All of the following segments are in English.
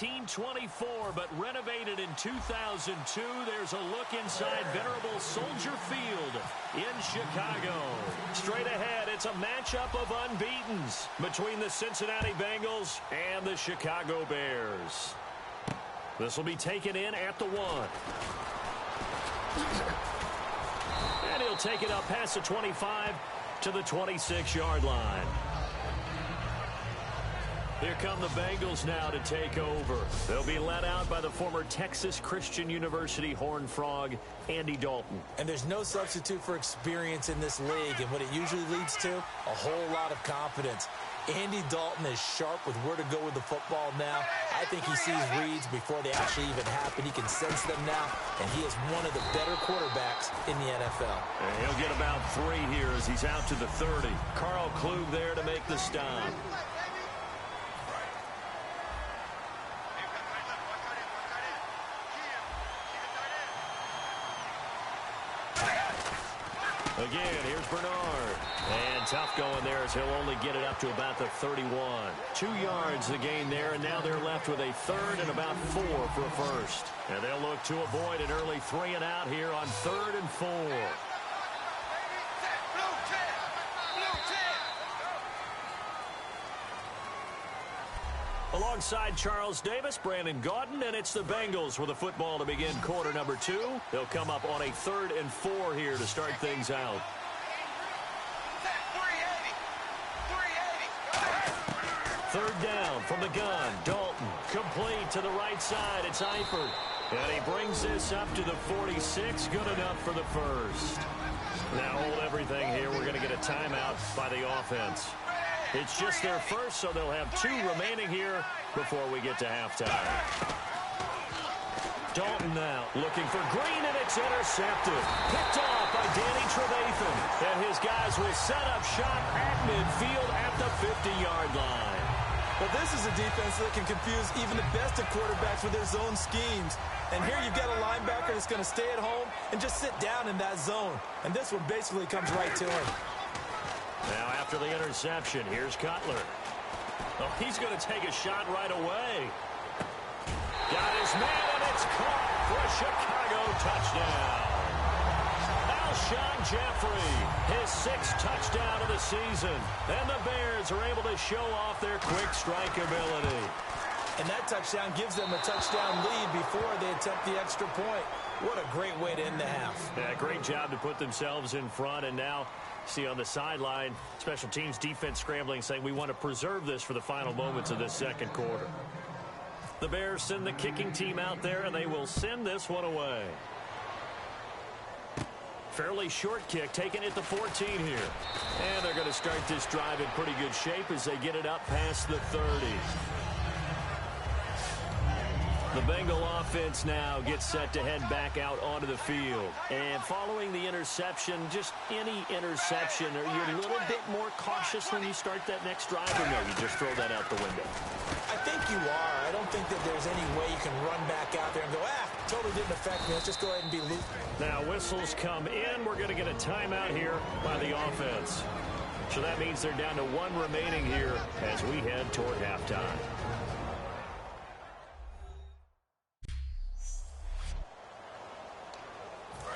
1924, but renovated in 2002. There's a look inside venerable Soldier Field in Chicago. Straight ahead, it's a matchup of unbeatens between the Cincinnati Bengals and the Chicago Bears. This will be taken in at the 1. And he'll take it up past the 25 to the 26-yard line. Here come the Bengals now to take over. They'll be led out by the former Texas Christian University Horned Frog, Andy Dalton. And there's no substitute for experience in this league. And what it usually leads to, a whole lot of confidence. Andy Dalton is sharp with where to go with the football now. I think he sees reads before they actually even happen. He can sense them now, and he is one of the better quarterbacks in the NFL. And he'll get about 3 here as he's out to the 30. Carl Klug there to make the stop. Again, here's Bernard. And tough going there as he'll only get it up to about the 31. 2 yards the gain there, and now they're left with a 3rd and about 4 for a first. And they'll look to avoid an early 3 and out here on 3rd and 4. Alongside Charles Davis, Brandon Gaudin, and it's the Bengals with a football to begin quarter number 2. They'll come up on a 3rd and 4 here to start things out. Third down from the gun. Dalton complete to the right side. It's Eifert. And he brings this up to the 46. Good enough for the first. Now hold everything here. We're going to get a timeout by the offense. It's just their first, so they'll have 2 remaining here before we get to halftime. Dalton now looking for Green, and it's intercepted. Picked off by Danny Trevathan. And his guys will set up shop at midfield at the 50-yard line. Well, this is a defense that can confuse even the best of quarterbacks with their zone schemes. And here you've got a linebacker that's going to stay at home and just sit down in that zone. And this one basically comes right to him. Now after the interception, here's Cutler. Oh, he's going to take a shot right away. Got his man, and it's caught for a Chicago touchdown. Alshon Jeffrey, his 6th touchdown of the season. And the Bears are able to show off their quick strike ability. And that touchdown gives them a touchdown lead before they attempt the extra point. What a great way to end the half. Yeah, great job to put themselves in front, and now see on the sideline, special teams defense scrambling, saying we want to preserve this for the final moments of this second quarter. The Bears send the kicking team out there, and they will send this one away. Fairly short kick, taken at the 14 here. And they're going to start this drive in pretty good shape as they get it up past the 30. The Bengal offense now gets set to head back out onto the field. And following the interception, just any interception, are you a little bit more cautious when you start that next drive, or no, you just throw that out the window? I think you are. I don't think that there's any way you can run back out there and go, totally didn't affect me. Let's just go ahead and be loose. Now whistles come in. We're going to get a timeout here by the offense. So that means they're down to 1 remaining here as we head toward halftime.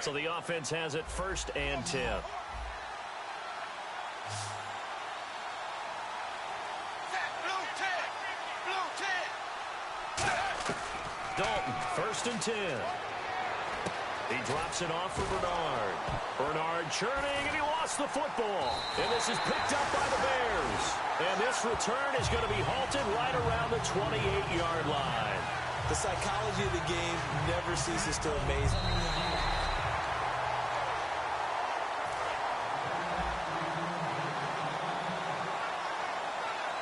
So the offense has it 1st and 10. Dalton, 1st and 10. He drops it off for Bernard. Bernard churning, and he lost the football. And this is picked up by the Bears. And this return is going to be halted right around the 28-yard line. The psychology of the game never ceases to amaze me.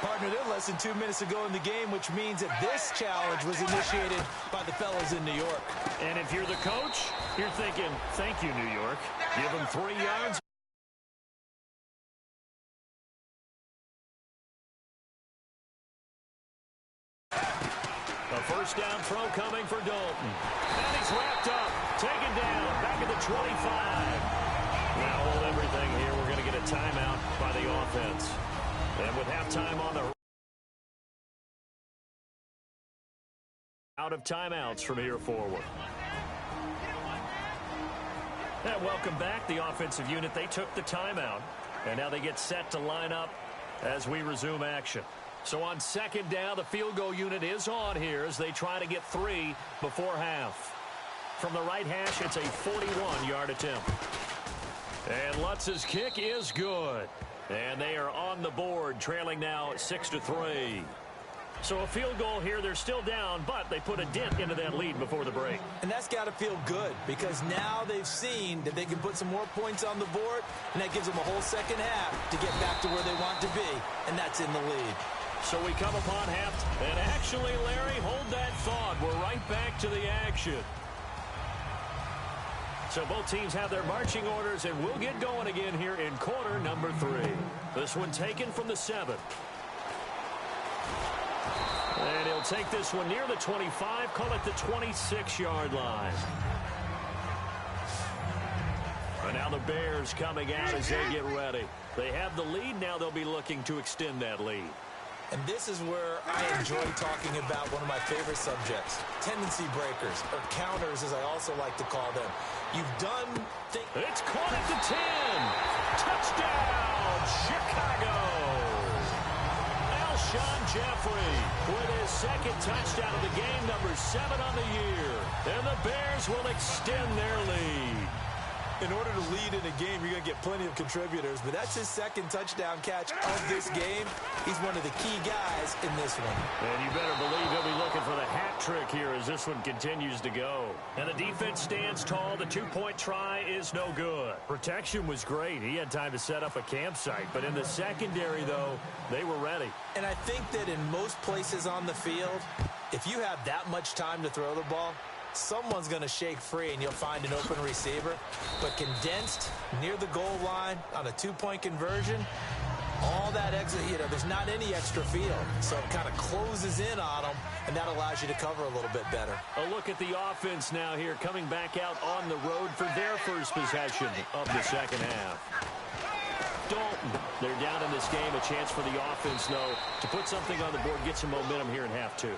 Partner, they're less than 2 minutes ago in the game, which means that this challenge was initiated by the fellas in New York. And if you're the coach, you're thinking, thank you, New York. Give them 3 yards. A first down throw coming for Dalton. And he's wrapped up, taken down, back at the 25. Now hold everything here. We're going to get a timeout by the offense. And with halftime on the Out of timeouts from here forward. And welcome back, the offensive unit. They took the timeout, and now they get set to line up as we resume action. So on second down, the field goal unit is on here as they try to get 3 before half. From the right hash, it's a 41-yard attempt. And Lutz's kick is good. And they are on the board, trailing now 6-3. So a field goal here, they're still down, but they put a dent into that lead before the break. And that's got to feel good because now they've seen that they can put some more points on the board, and that gives them a whole second half to get back to where they want to be, and that's in the lead. So we come upon half, and actually, Larry, hold that thought. We're right back to the action. So both teams have their marching orders, and we'll get going again here in quarter number 3. This one taken from the 7. And he'll take this one near the 25, call it the 26-yard line. And now the Bears coming out as they get ready. They have the lead. Now they'll be looking to extend that lead. And this is where I enjoy talking about one of my favorite subjects, tendency breakers, or counters as I also like to call them. You've done things. It's caught at the 10. Touchdown, Chicago. Alshon Jeffrey with his second touchdown of the game, number 7 on the year. And the Bears will extend their lead. In order to lead in a game, you're going to get plenty of contributors, but that's his second touchdown catch of this game. He's one of the key guys in this one. And you better believe he'll be looking for the hat trick here as this one continues to go. And the defense stands tall. The two-point try is no good. Protection was great. He had time to set up a campsite. But in the secondary, though, they were ready. And I think that in most places on the field, if you have that much time to throw the ball, someone's going to shake free and you'll find an open receiver. But condensed near the goal line on a two-point conversion, all that extra, there's not any extra field. So it kind of closes in on them, and that allows you to cover a little bit better. A look at the offense now here, coming back out on the road for their first possession of the second half. Dalton, they're down in this game. A chance for the offense, though, to put something on the board, get some momentum here in half 2.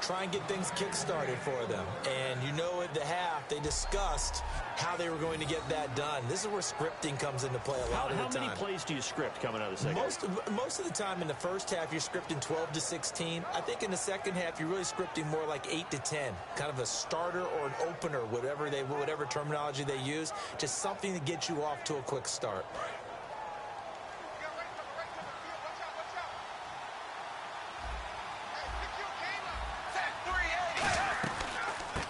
Try and get things kick-started for them. And at the half, they discussed how they were going to get that done. This is where scripting comes into play a lot of the time. How many plays do you script coming out of the second half? Most of the time in the first half, you're scripting 12 to 16. I think in the second half, you're really scripting more like 8 to 10. Kind of a starter or an opener, whatever terminology they use. Just something to get you off to a quick start.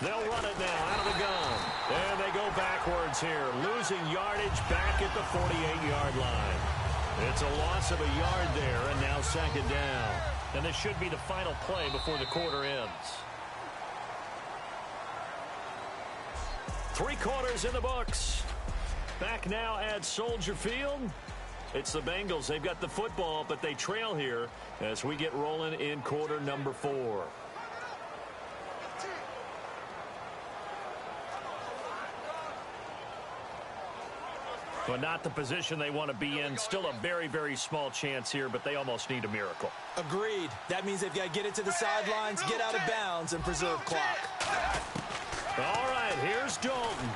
They'll run it now out of the gun. And they go backwards here, losing yardage back at the 48-yard line. It's a loss of a yard there, and now second down. And this should be the final play before the quarter ends. 3 quarters in the books. Back now at Soldier Field. It's the Bengals. They've got the football, but they trail here as we get rolling in quarter number 4. But not the position they want to be in. Still a very, very small chance here, but they almost need a miracle. Agreed. That means they've got to get it to the sidelines, get out of bounds, and preserve clock. All right, here's Dalton.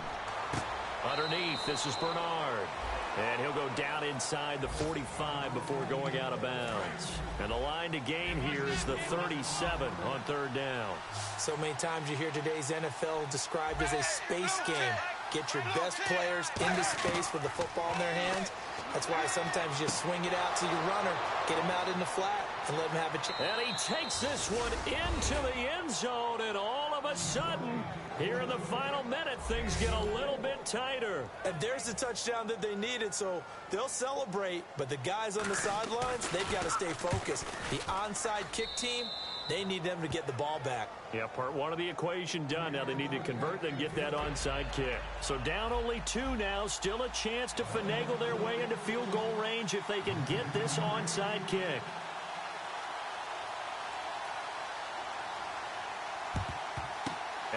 Underneath, this is Bernard. And he'll go down inside the 45 before going out of bounds. And the line to gain here is the 37 on third down. So many times you hear today's NFL described as a space game. Get your best players into space with the football in their hands. That's why sometimes you swing it out to your runner, get him out in the flat, and let him have a chance. And he takes this one into the end zone, and all of a sudden, here in the final minute, things get a little bit tighter. And there's the touchdown that they needed, so they'll celebrate. But the guys on the sidelines, they've got to stay focused. The onside kick team, they need them to get the ball back. Yeah, part 1 of the equation done. Now they need to convert and get that onside kick. So down only 2 now. Still a chance to finagle their way into field goal range if they can get this onside kick.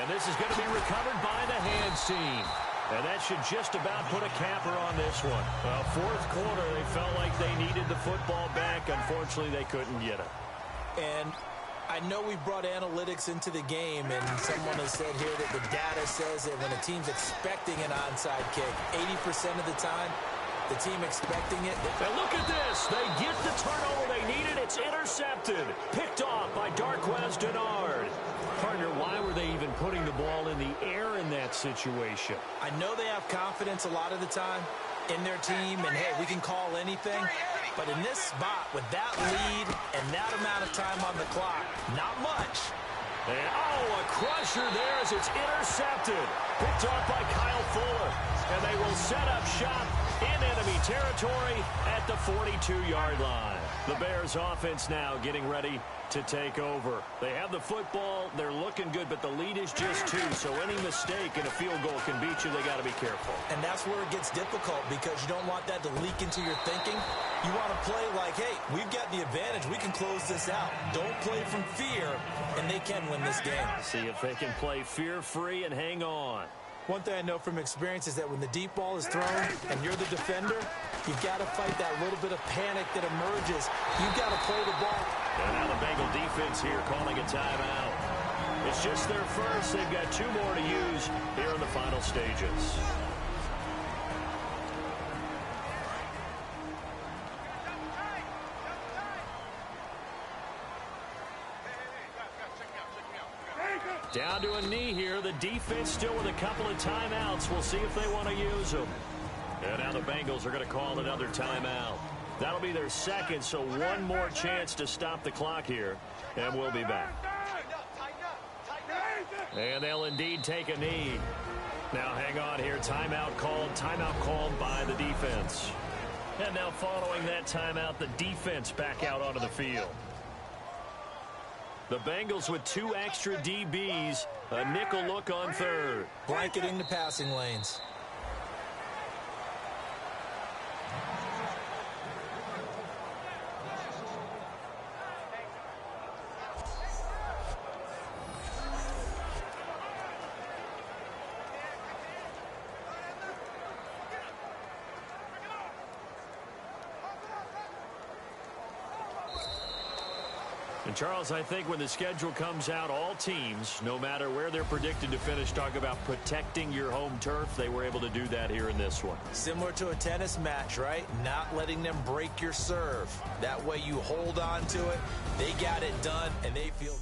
And this is going to be recovered by the hands team. And that should just about put a capper on this one. Well, fourth quarter, they felt like they needed the football back. Unfortunately, they couldn't get it. And I know we brought analytics into the game, and someone has said here that the data says that when a team's expecting an onside kick, 80% of the time, the team expecting it. And look at this. They get the turnover they needed. It's intercepted. Picked off by Darquez Denard. Partner, why were they even putting the ball in the air in that situation? I know they have confidence a lot of the time in their team, and, hey, we can call anything. But in this spot, with that lead and that amount of time on the clock, not much. And, a crusher there as it's intercepted. Picked off by Kyle Fuller. And they will set up shop in enemy territory at the 42-yard line. The Bears offense now getting ready to take over. They have the football. They're looking good, but the lead is just 2. So any mistake in a field goal can beat you. They got to be careful. And that's where it gets difficult because you don't want that to leak into your thinking. You want to play like, hey, we've got the advantage. We can close this out. Don't play from fear, and they can win this game. See if they can play fear-free and hang on. One thing I know from experience is that when the deep ball is thrown and you're the defender, you've got to fight that little bit of panic that emerges. You've got to play the ball. And now the Bengal defense here calling a timeout. It's just their first. They've got 2 more to use here in the final stages. Down to a knee here. The defense still with a couple of timeouts. We'll see if they want to use them. And now the Bengals are going to call another timeout. That'll be their second, so one more chance to stop the clock here. And we'll be back. And they'll indeed take a knee. Now hang on here. Timeout called by the defense. And now following that timeout, the defense back out onto the field. The Bengals with 2 extra DBs, a nickel look on third. Blanketing the passing lanes. And Charles, I think when the schedule comes out, all teams, no matter where they're predicted to finish, talk about protecting your home turf. They were able to do that here in this one. Similar to a tennis match, right? Not letting them break your serve. That way you hold on to it. They got it done, and they feel